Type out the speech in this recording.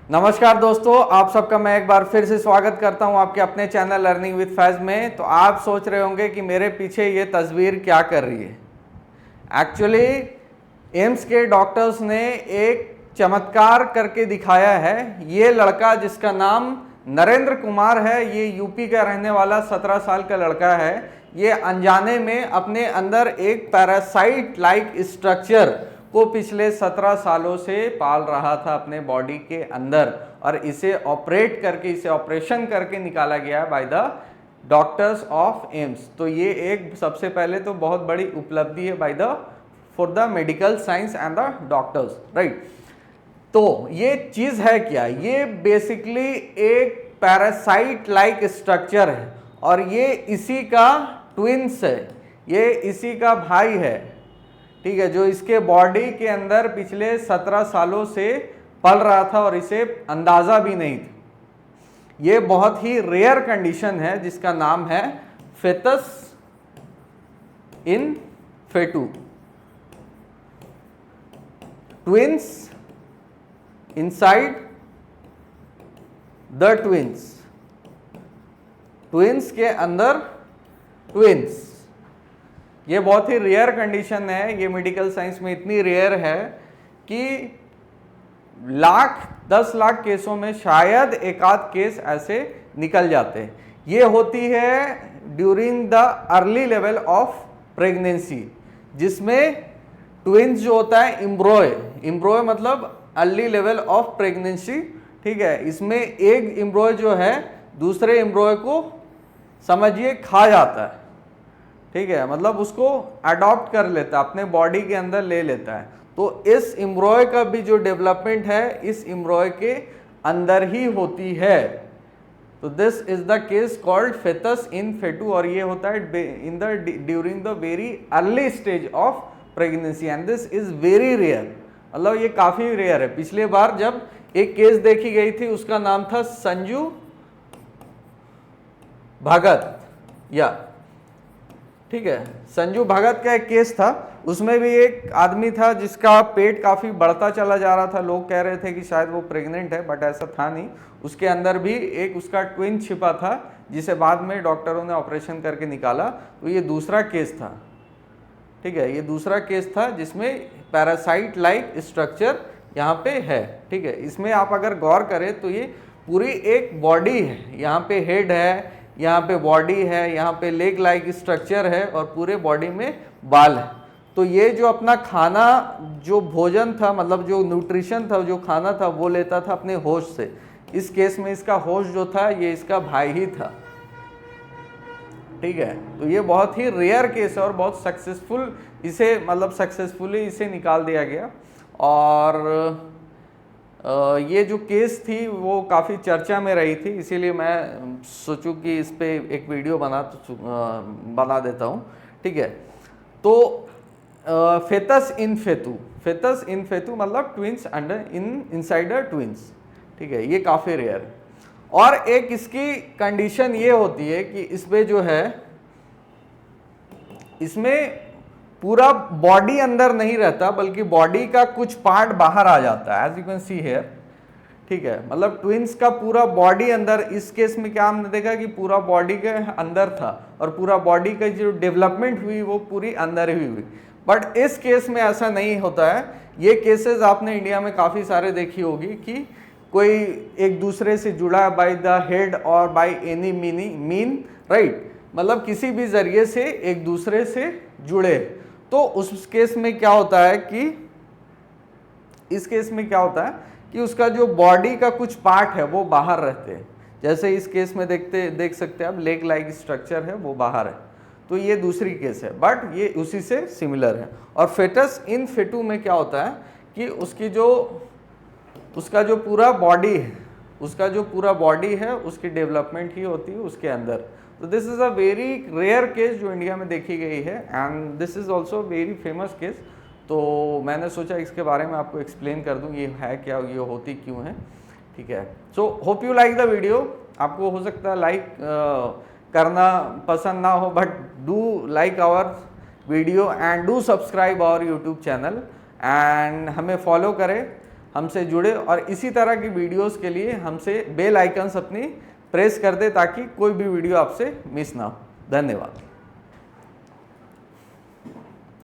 नमस्कार दोस्तों, आप सबका मैं एक बार फिर से स्वागत करता हूं आपके अपने चैनल लर्निंग विद फैज में। तो आप सोच रहे होंगे कि मेरे पीछे ये तस्वीर क्या कर रही है। एक्चुअली एम्स के डॉक्टर्स ने एक चमत्कार करके दिखाया है। ये लड़का जिसका नाम नरेंद्र कुमार है, ये यूपी का रहने वाला 17 साल का लड़का है। ये अनजाने में अपने अंदर एक पैरासाइट लाइक स्ट्रक्चर को पिछले 17 सालों से पाल रहा था अपने बॉडी के अंदर, और इसे ऑपरेशन करके निकाला गया by the doctors of AIIMS. तो ये एक सबसे पहले तो बहुत बड़ी उपलब्धि है for the medical science and the doctors, right. तो ये चीज है क्या? ये बेसिकली एक पैरासाइट लाइक स्ट्रक्चर है, और ये इसी का ट्विंस है, ये इसी का भाई है, ठीक है, जो इसके बॉडी के अंदर पिछले 17 सालों से पल रहा था और इसे अंदाजा भी नहीं था। ये बहुत ही रेयर कंडीशन है जिसका नाम है fetus in fetu, twins inside the twins, twins के अंदर ट्विंस। ये बहुत ही रेयर कंडीशन है। ये मेडिकल साइंस में इतनी रेयर है कि 10 लाख केसों में शायद एक आध केस ऐसे निकल जाते हैं। ये होती है during the early level of pregnancy, जिसमें ट्विंस जो होता है इम्ब्रोय मतलब अर्ली लेवल ऑफ प्रेगनेंसी, ठीक है। इसमें एक इम्ब्रोय जो है दूसरे इम्ब्रोय को समझिए खा जाता है, ठीक है, मतलब उसको अडॉप्ट कर लेता है, अपने बॉडी के अंदर ले लेता है। तो इस इम्ब्रोय का भी जो डेवलपमेंट है इस इम्ब्रोय के अंदर ही होती है। तो this is the case called fetus in fetu, और ये होता है in the during the very early stage of pregnancy, and this is very rare, मतलब ये काफी रेयर है। पिछले बार जब एक केस देखी गई थी उसका नाम था संजू भगत, या ठीक है, संजू भगत का एक केस था। उसमें भी एक आदमी था जिसका पेट काफ़ी बढ़ता चला जा रहा था। लोग कह रहे थे कि शायद वो प्रेग्नेंट है, बट ऐसा था नहीं। उसके अंदर भी एक उसका ट्विन छिपा था, जिसे बाद में डॉक्टरों ने ऑपरेशन करके निकाला। तो ये दूसरा केस था, ठीक है, ये दूसरा केस था जिसमें पैरासाइट लाइक स्ट्रक्चर यहाँ पे है, ठीक है। इसमें आप अगर गौर करें तो ये पूरी एक बॉडी है, यहाँ पे हेड है, यहाँ पे बॉडी है, यहाँ पे लेग लाइक स्ट्रक्चर है, और पूरे बॉडी में बाल है। तो ये जो अपना खाना, जो भोजन था, मतलब जो न्यूट्रिशन था, जो खाना था, वो लेता था अपने होस्ट से। इस केस में इसका होस्ट जो था ये इसका भाई ही था, ठीक है। तो ये बहुत ही रेयर केस है और बहुत सक्सेसफुल सक्सेसफुली इसे निकाल दिया गया। और ये जो केस थी वो काफ़ी चर्चा में रही थी, इसीलिए मैं सोचूं कि इस पे एक वीडियो बना देता हूँ, ठीक है। तो फेटस इन फेटू मतलब ट्विंस अंडर इनसाइड ट्विंस, ठीक है, ये काफ़ी रेयर है। और एक इसकी कंडीशन ये होती है कि इसमें जो है, इसमें पूरा बॉडी अंदर नहीं रहता, बल्कि बॉडी का कुछ पार्ट बाहर आ जाता है, as you can see here, ठीक है। मतलब ट्विंस का पूरा बॉडी अंदर, इस केस में क्या हमने देखा कि पूरा बॉडी के अंदर था, और पूरा बॉडी का जो डेवलपमेंट हुई वो पूरी अंदर ही हुई। बट इस केस में ऐसा नहीं होता है। ये केसेस आपने इंडिया में काफ़ी सारे देखी होगी कि कोई एक दूसरे से जुड़ा है बाय द हेड और बाय एनी मीन, राइट, मतलब किसी भी जरिए से एक दूसरे से जुड़े। तो उस केस में क्या होता है कि इस केस में क्या होता है कि उसका जो बॉडी का कुछ पार्ट है वो बाहर रहते हैं। जैसे इस केस में देख सकते हैं आप, लेग लाइक स्ट्रक्चर है वो बाहर है। तो ये दूसरी केस है, बट ये उसी से सिमिलर है। और फेटस इन फेटू में क्या होता है कि उसका जो पूरा बॉडी है उसकी डेवलपमेंट ही होती है उसके अंदर। तो this is a very rare case जो इंडिया में देखी गई है, and this is also very famous case. तो मैंने सोचा इसके बारे में आपको एक्सप्लेन कर दूं ये है क्या, ये होती क्यों है, ठीक है। So hope you like the video. आपको हो सकता है लाइक करना पसंद ना हो, but do like our video and do subscribe our YouTube channel, and हमें फॉलो करें। हमसे जुड़े और इसी तरह की वीडियोस के लिए हमसे बेल आइकन्स अपनी प्रेस कर दे ताकि कोई भी वीडियो आपसे मिस ना हो। धन्यवाद।